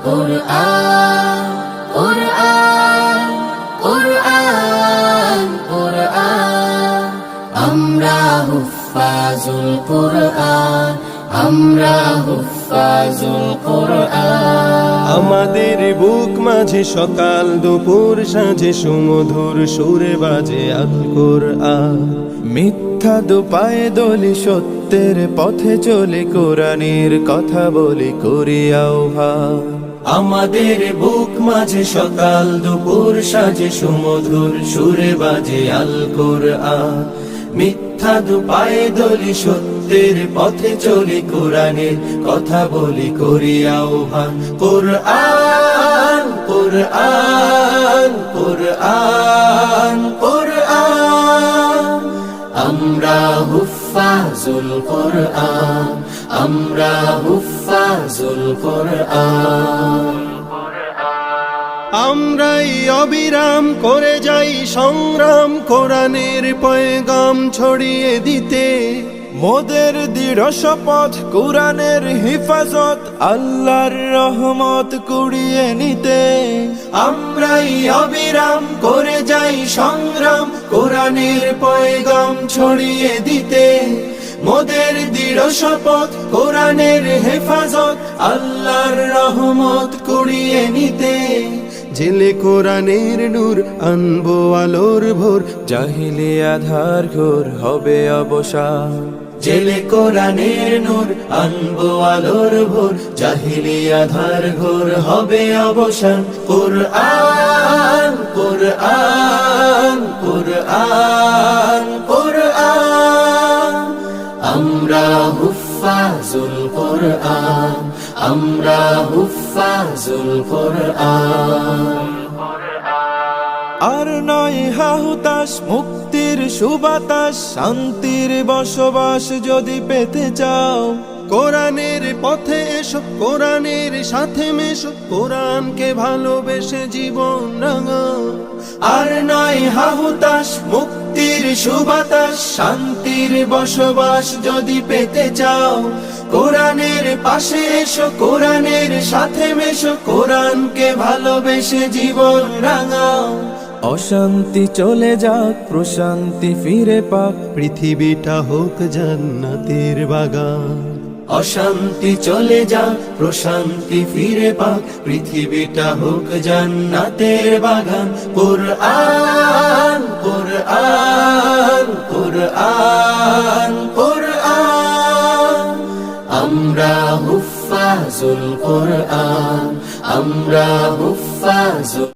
কুরআন কুরআন কুরআন কুরআন আমরা হুফাজুল কুরআন আমরা হুফাজুল কুরআন আমাদের বুক মাঝে সকাল দুপুর সাঁঝে সুমধুর সুরে বাজে আল কুরআন মিথ্যা দুপায়ে দলি সত্যের পথে চলে কোরআনের কথা বলি করি আহ্বান আমাদের বুক মাঝে সকাল দুপুর সাঁঝে সুমধুর সুরে বাজে আল কুরআন মিথ্যা দুপায়ে দলি সত্যের পথে চলি কোরআনের কথা বলি করি আহ্বান কুরআন কুরআন কুরআন কুরআন আমরা হুফাজুল কুরআন আমরা হুফাজুল কুরআন আমরাই অবিরাম করে যাই সংগ্রাম কোরআনের পয়গাম ছড়িয়ে দিতে মোদের দৃঢ় শপথ কোরআনের হিফাজত আল্লাহর রহমত কুড়িয়ে নিতে আমরাই অবিরাম করে যাই সংগ্রাম কোরআনের পয়গাম ছড়িয়ে দিতে মোদের দৃঢ় শপথ কোরআনের হেফাজত আল্লাহর রহমত কুড়িয়ে নিতে জেলে কোরআনের নূর আনবো আলোর ভোর জাহিলি আধার ঘোর হবে অবসান জেলে কোরআনের নূর আনবো আলোর ভোর জাহিলি আধার ঘোর হবে অবসান কুরআন কুরআন কুরআন কুরআন আমরা হুফাজুল কুরআন আমরা হুফাজুল কুরআন আর নয় হাহুতাস মুক্তির সুবাতাস শান্তির বসবাস যদি পেতে চাও কোরআনের পথে এসো কোরআনের সাথে মেশো কোরআনকে ভালোবেসে জীবন রাঙাও আর নয় হাহুতাস মুক্তির সুবাতাস শান্তির বসবাস যদি পেতে চাও কোরআনের পাশে এসো কোরআনের সাথে মেশো কোরআনকে ভালোবেসে জীবন রাঙাও অশান্তি চলে যাক প্রশান্তি ফিরে পাক পৃথিবীটা হোক জান্নাতের বাগান অশান্তি চলে যাক প্রশান্তি ফিরে পাক পৃথিবীটা হোক জান্নাতের বাগান কুরআন কুরআন কুরআন কুরআন আমরা হুফাজুল কুরআন আমরা হুফাজুল